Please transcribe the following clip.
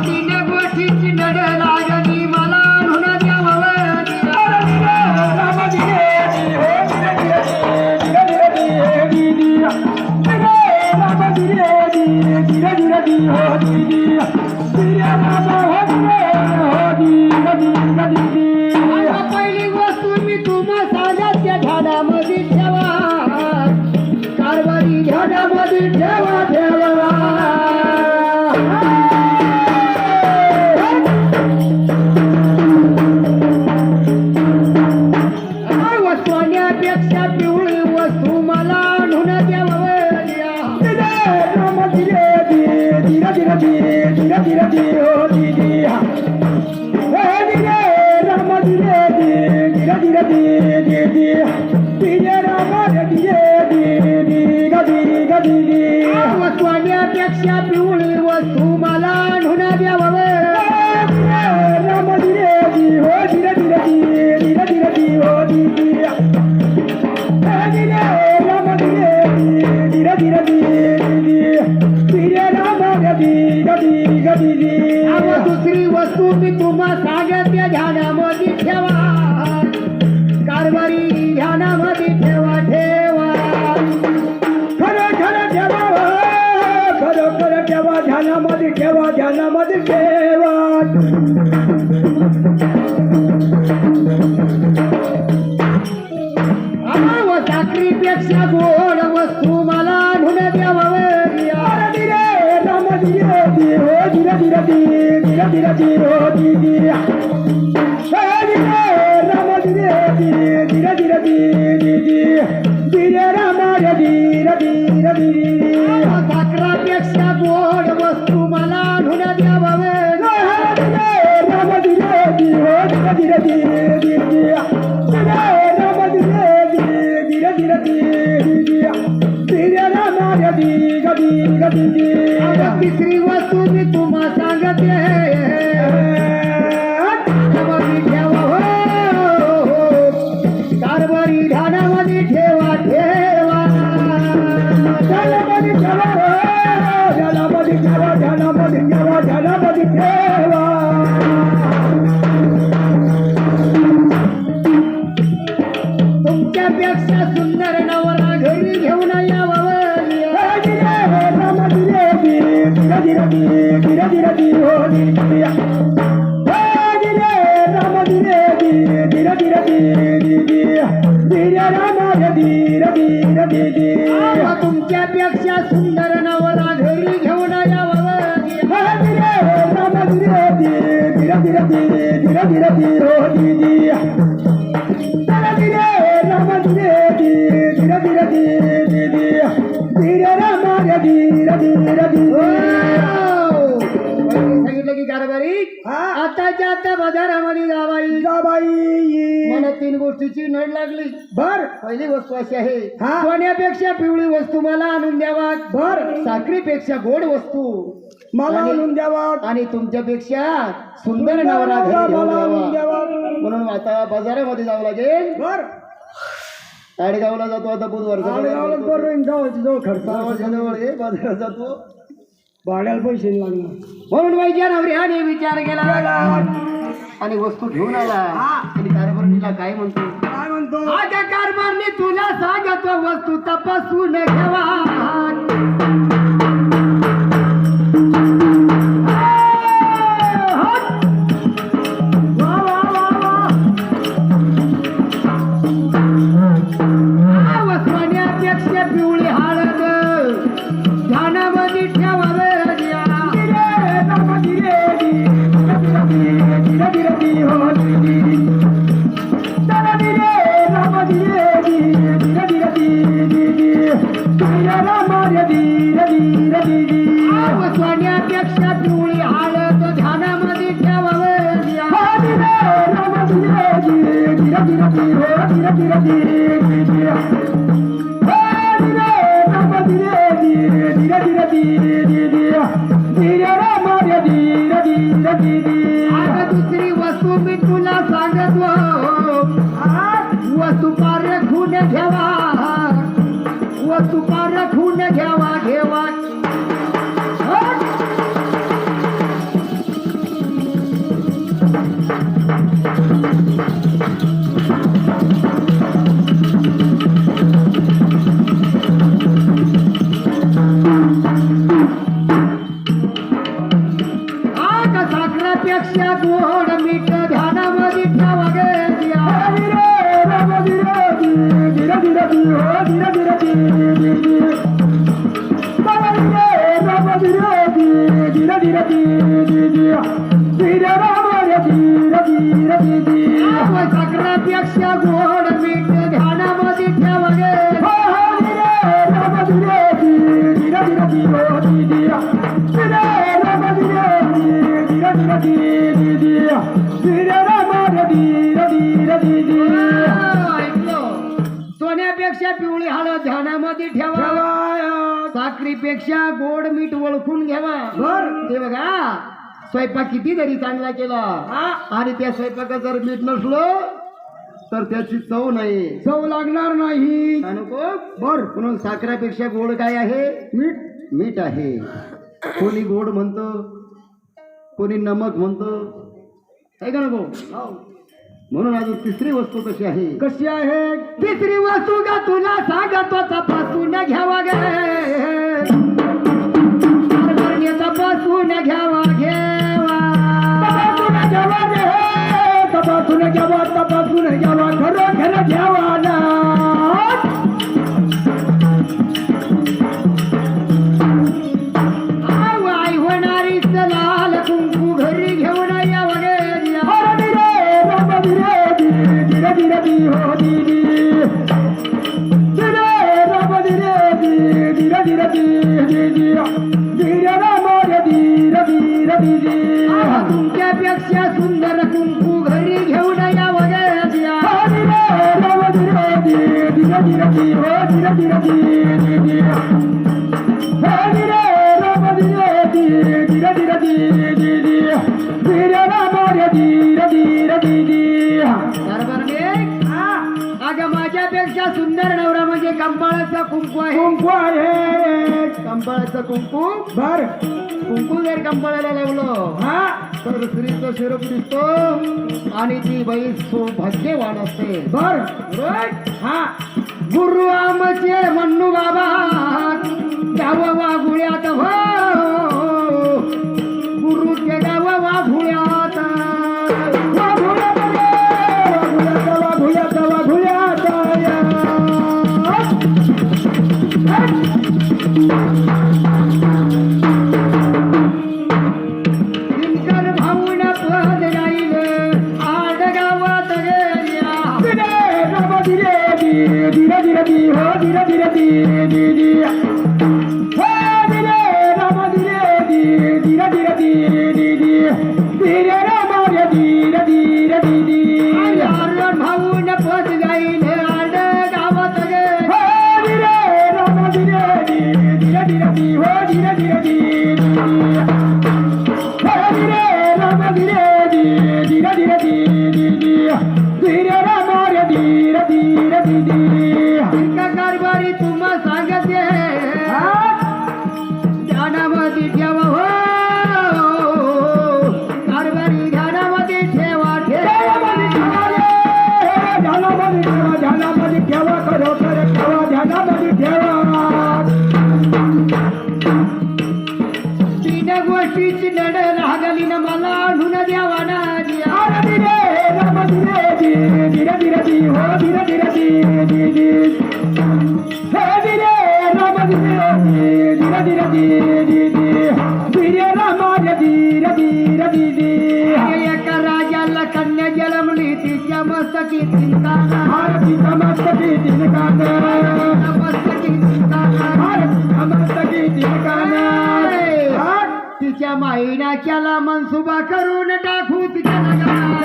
तीन गोष्टीची नड लागली मला म्हणून द्यावं पहिली वस्तू मी तुम्हा साध्याच्या ध्यानामध्ये ठेवा कारभारी ध्यानामध्ये ठेवा ठेवा वस्तूण्यापेक्षा पिवळी वस्तू मला आणून द्यावं वस्तूण्यापेक्षा पिवळी वस्तू मला आणून द्यावं दुसरी वस्तू मी तुम्हा सांगते ध्यानामध्ये ठेवा कारभारी ध्यानामध्ये ठेवा ठेवा खरं खरं ठेवा खरं खरं ठेवा ध्यानामध्ये ठेवा ध्यानामध्ये ठेवा साखरीपेक्षा गोड वस्तू मला आणून द्यावं साखरापेक्षा गोड वस्तू मला आणून द्यावं तिसरी वस्तू मी तुम्हा सांगते कारभारी ध्यानामध्ये ठेवा ठेवा ध्यानामध्ये ठेवा ध्यानामध्ये ठेवा ध्यानामध्ये ठेवा ध्यानामध्ये ठेवा तुमच्यापेक्षा सुंदर नवरा घरी घेऊन यावं तुमच्यापेक्षा सुंदर नवरा घरी घेऊन यावं सांगितलं की कारभारी आताच्या आता बाजारामध्ये जाबाई मला तीन गोष्टीची नड लागली बर पहिली वस्तू अशी आहे सोन्यापेक्षा पिवळी वस्तू मला आणून द्यावा बर साखरीपेक्षा गोड वस्तू मला आणून द्यावा आणि तुमच्यापेक्षा सुंदर नवरा आणून द्यावा म्हणून आता बाजारामध्ये जावं लागेल बर ताडगावला जातो आता बुधवार बाजारात जातो भाड्याला पैसे लागणार म्हणून वैद्या नवऱ्याने विचार केला आणि वस्तू घेऊन आला आणि कारभारीला काय म्हणतो माझ्या कारभारने तुला सांगतो वस्तू तपासून घ्यावा वस्त्राण्यापेक्षा पिवळी हळद ध्यानामध्ये ठेवा सोन्यापेक्षा पिवळी हळद ध्यानामध्ये ठेवावं दुसरी वस्तू मी तुला सांगतो वस्तू पारखून घ्यावा वस्तू पारखून घ्यावा साखरेपेक्षा गोड मीठ ध्यानामध्ये ठेवा गे जिया. साखरेपेक्षा गोड मीठ ध्यानामध्ये ठेवा गे. सोन्यापेक्षा पिवळी हळद ध्यानामध्ये ठेवा. साखरीपेक्षा गोड मीठ ओळखून घ्यावा. ते बघा स्वयंपाक किती जरी चांगला केला आणि त्या स्वयंपाकात जर मीठ नसलो तर त्याची चव नाही, चव लागणार नाही. नको बर. म्हणून साखरेपेक्षा गोड काय आहे? मीठ. मीठ आहे. कोणी गोड म्हणतो, कोणी नमक म्हणतो, आहे का नको? म्हणून अजून तिसरी वस्तू कशी आहे? कशी आहे तिसरी वस्तू? का तुला सांगतो तपासून घ्यावा गे. तपासून घ्यावा घेवा. तपासून घ्यावा, तपासून घ्यावा, खरं खरं घ्यावा ना. आई होणारी लाल कुंकू घरी घेऊन यावं गे. तुमच्यापेक्षा सुंदर कुंकू घरी घेऊन यावं गे. अगं माझ्यापेक्षा सुंदर नवरा म्हणजे कंपाळाचा कुंकू आहे. कुंकू आहे. कंपाळाचा कुंकू. बर. कुंकू जर कंपाळाला लावलं तर स्त्रीचं शिरप दिसतो आणि ती बाई सौभाग्यवान असते. बर. गुरु आमचे मन्नू बाबा गाव वाघुळ्यात हो. गुरुचे गाव वाघुळ्यात. दिनकर भाऊन पद राहिल आड गावात गेल्या. भाऊन पद जाईल आड गावात कारभारी तुम्हा सांगते ध्यानामध्ये ठेवा हो. कारभारी ध्यानामध्ये ठेवा. ध्यानामध्ये ठेवा. खरोखर ठेवा. ध्यानामध्ये ठेवा. तीन गोष्टीची नड लागली ना मला आणून द्यावा ना. एका राजाला कन्या जन्मली तिच्या मस्तकी तिनकाना. मस्तकी तिनकाना. मस्तकी तिनकाना. तिच्या माईना केला मनसुबा करून टाकू तिच्या लग्नात.